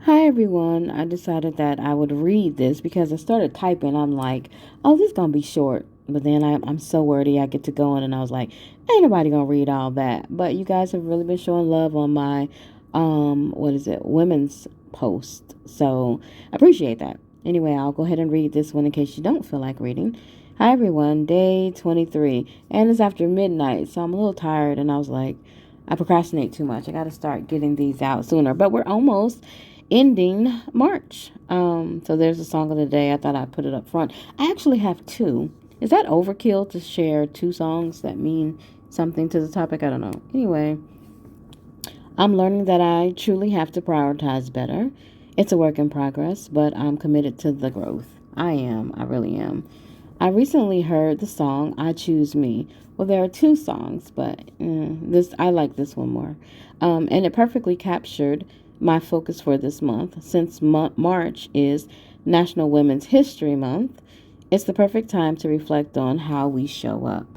Hi everyone. I decided that I would read this because I started typing. I'm like, oh, this is gonna be short. But then I'm so wordy. I get to going, and I was like, ain't nobody gonna read all that. But you guys have really been showing love on my, what is it, women's post. So I appreciate that. Anyway, I'll go ahead and read this one in case you don't feel like reading. Hi everyone. Day 23, and it's after midnight, so I'm a little tired. And I was like, I procrastinate too much. I got to start getting these out sooner. But we're almost ending March. So there's a song of the day. I thought I'd put it up front. I actually have two. Is that overkill to share two songs that mean something to the topic? I don't know. Anyway, I'm learning that I truly have to prioritize better. It's a work in progress, but I'm committed to the growth. I am. I really am. I recently heard the song "I Choose Me." Well, there are two songs, but this I like this one more, and it perfectly captured my focus for this month. Since March is National Women's History Month, it's the perfect time to reflect on how we show up.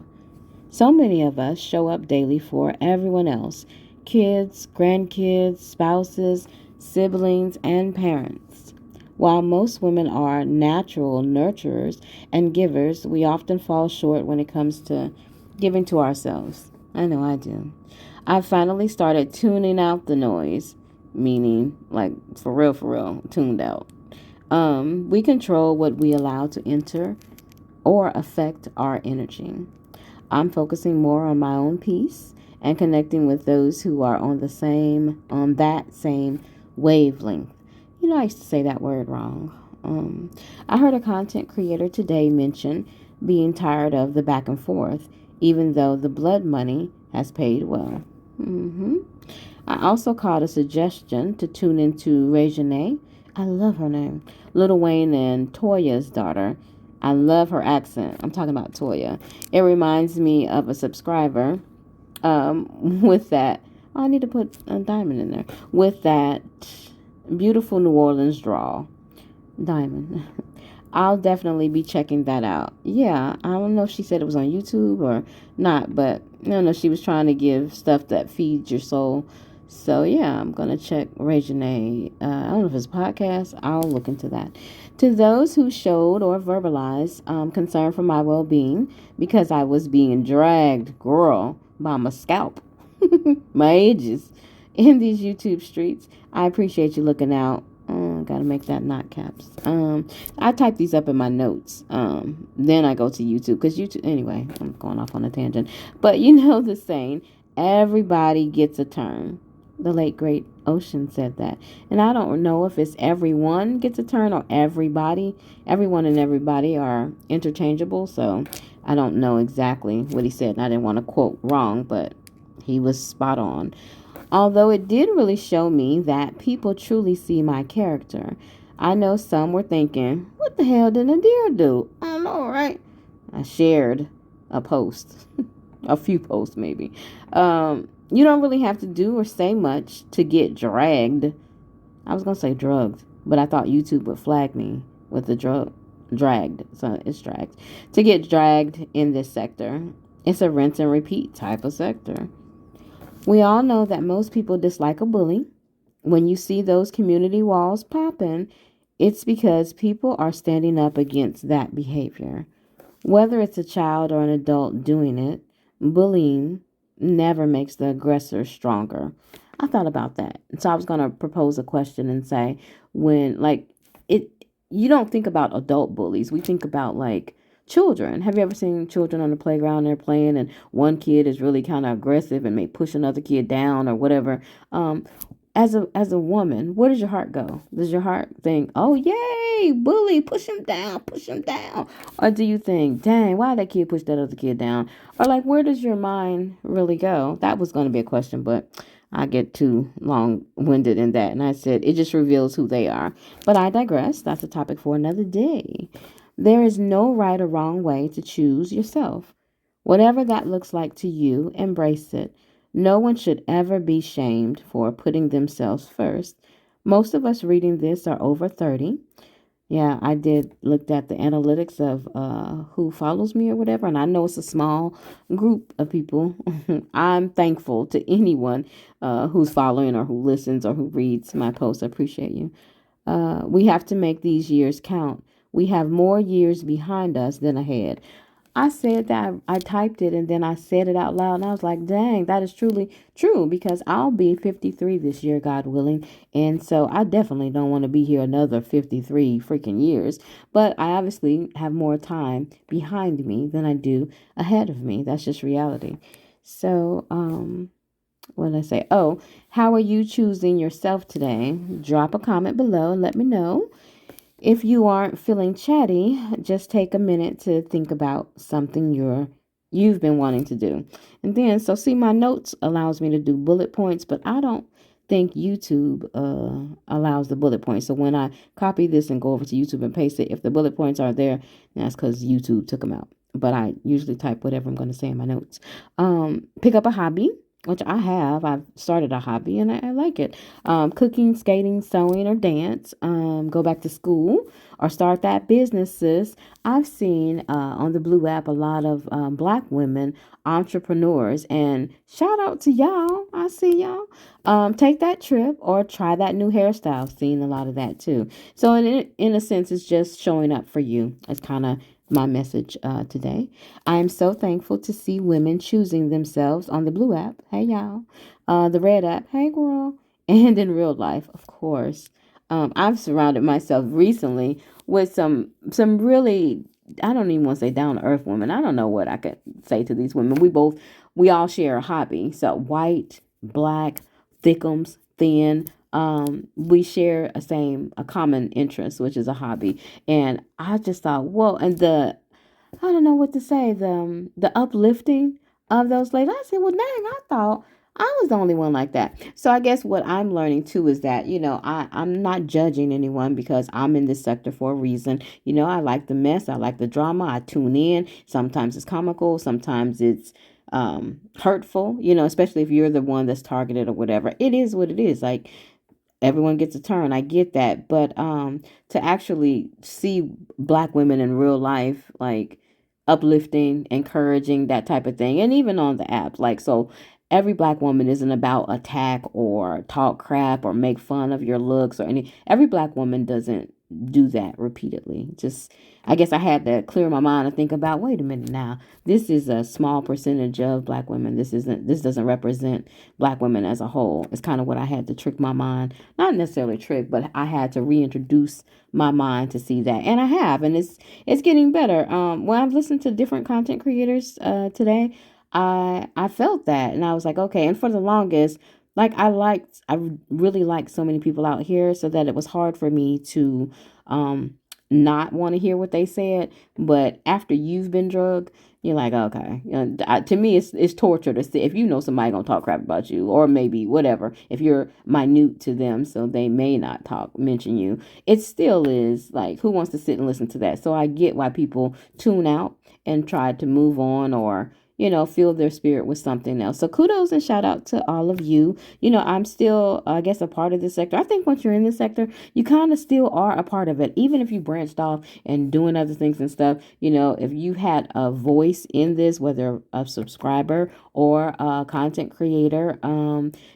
So many of us show up daily for everyone else: kids, grandkids, spouses, siblings, and parents. While most women are natural nurturers and givers, we often fall short when it comes to giving to ourselves. I know I do. I finally started tuning out the noise, meaning, like, for real, tuned out. We control what we allow to enter or affect our energy. I'm focusing more on my own peace and connecting with those who are on that same wavelength. I used to say that word wrong. I heard a content creator today mention being tired of the back and forth, even though the blood money has paid well. hmm I also caught a suggestion to tune into Regine. I love her name. Little Wayne and Toya's daughter. I love her accent. I'm talking about Toya. It reminds me of a subscriber with that. Oh, I need to put a diamond in there. With that beautiful New Orleans drawl. Diamond. I'll definitely be checking that out. Yeah, I don't know if she said it was on YouTube or not, but no, she was trying to give stuff that feeds your soul. So yeah, I'm gonna check Regine. I don't know if it's a podcast. I'll look into that. To those who showed or verbalized concern for my well-being because I was being dragged, girl, by my scalp, my edges, in these YouTube streets, I appreciate you looking out. Gotta make that not caps. I type these up in my notes. Then I go to YouTube because YouTube. Anyway, I'm going off on a tangent, but you know the saying: everybody gets a turn. The late great Ocean said that, and I don't know if it's everyone gets a turn or everybody. Everyone and everybody are interchangeable, so I don't know exactly what he said, and I didn't want to quote wrong, but he was spot on. Although it did really show me that people truly see my character. I know some were thinking, what the hell did Nadir do? I don't know, right? I shared a post, a few posts maybe. You don't really have to do or say much to get dragged. I was going to say drugged, but I thought YouTube would flag me with the dragged. So it's dragged. To get dragged in this sector, it's a rinse and repeat type of sector. We all know that most people dislike a bully. When you see those community walls popping, it's because people are standing up against that behavior. Whether it's a child or an adult doing it, bullying never makes the aggressor stronger. I thought about that. So I was going to propose a question and say, when, like, it, you don't think about adult bullies. We think about, like, children. Have you ever seen children on the playground? They're playing and one kid is really kind of aggressive and may push another kid down or whatever. As a woman, where does your heart go? Does your heart think, "Oh yay, bully, push him down," or do you think, "Dang, why did that kid push that other kid down?" Or like, where does your mind really go? That was going to be a question, but I get too long-winded in that, and I said it just reveals who they are. But I digress. That's a topic for another day. There is no right or wrong way to choose yourself. Whatever that looks like to you, embrace it. No one should ever be shamed for putting themselves first. Most of us reading this are over 30. Yeah, I did looked at the analytics of who follows me or whatever, and I know it's a small group of people. I'm thankful to anyone who's following or who listens or who reads my posts. I appreciate you. We have to make these years count. We have more years behind us than ahead. I said that I typed it and then I said it out loud and I was like, dang, that is truly true because I'll be 53 this year, God willing. And so I definitely don't want to be here another 53 freaking years. But I obviously have more time behind me than I do ahead of me. That's just reality. So, what did I say? Oh, how are you choosing yourself today? Drop a comment below and let me know. If you aren't feeling chatty, just take a minute to think about something you've been wanting to do. And then so see my notes allows me to do bullet points, but I don't think YouTube allows the bullet points. So when I copy this and go over to YouTube and paste it, if the bullet points aren't there, that's because YouTube took them out. But I usually type whatever I'm going to say in my notes. Pick up a hobby, which I have. I've started a hobby and I like it. Cooking, skating, sewing, or dance. Go back to school or start that business, sis. I've seen on the Blue app a lot of black women entrepreneurs, and shout out to y'all. I see y'all. Take that trip or try that new hairstyle. I've seen a lot of that too. So in a sense, it's just showing up for you. It's kind of my message today. I am so thankful to see women choosing themselves on the Blue app. Hey, y'all. The Red app. Hey, girl. And in real life, of course. I've surrounded myself recently with some really, I don't even want to say down to earth women. I don't know what I could say to these women. We all share a hobby. So white, black, thickums, thin. We share a common interest, which is a hobby. And I just thought, whoa, and I don't know what to say. The uplifting of those ladies. I said, well, dang, I thought I was the only one like that. So I guess what I'm learning too is that, I'm not judging anyone because I'm in this sector for a reason. I like the mess. I like the drama. I tune in. Sometimes it's comical. Sometimes it's hurtful, especially if you're the one that's targeted or whatever. It is what it is. Like, everyone gets a turn. I get that. But to actually see black women in real life, like uplifting, encouraging, that type of thing. And even on the app. Like, so every black woman isn't about attack or talk crap or make fun of your looks or every black woman doesn't do that repeatedly. Just I guess I had to clear my mind and think about, wait a minute now. This is a small percentage of black women. This doesn't represent black women as a whole. It's kind of what I had to trick my mind, not necessarily trick, but I had to reintroduce my mind to see that. And I have, and it's getting better. When I've listened to different content creators today, I felt that and I was like, okay. And for the longest, like I really liked so many people out here so that it was hard for me to not want to hear what they said. But after you've been drugged, you're like, okay. To me, it's torture to see if you know somebody gonna talk crap about you, or maybe whatever. If you're minute to them, so they may not mention you. It still is like, who wants to sit and listen to that? So I get why people tune out and try to move on, or fill their spirit with something else. So kudos and shout out to all of you. I'm still, I guess, a part of this sector. I think once you're in this sector, you kind of still are a part of it, even if you branched off and doing other things and stuff. If you had a voice in this, whether a subscriber or a content creator,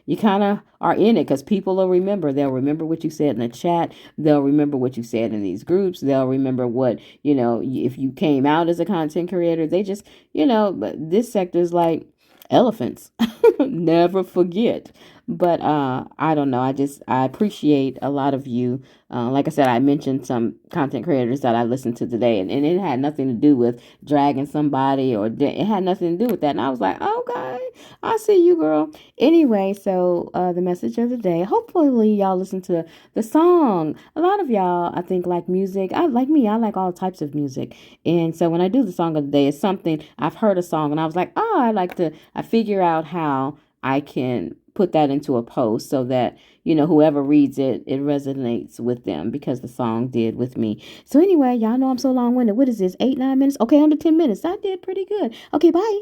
you kind of are in it because people will remember. They'll remember what you said in the chat. They'll remember what you said in these groups. They'll remember what, if you came out as a content creator, they just, but this sector is like elephants. Never forget. But I don't know. I appreciate a lot of you. Like I said, I mentioned some content creators that I listened to today, and it had nothing to do with dragging somebody, it had nothing to do with that. And I was like, okay, I see you, girl. Anyway, so the message of the day. Hopefully, y'all listen to the song. A lot of y'all, I think, like music. I like me. I like all types of music, and so when I do the song of the day, it's something I've heard a song, and I was like, oh, I figure out how I can put that into a post so that, whoever reads it, it resonates with them because the song did with me. So anyway, y'all know I'm so long-winded. What is this? 8, 9 minutes? Okay, under 10 minutes. I did pretty good. Okay, bye.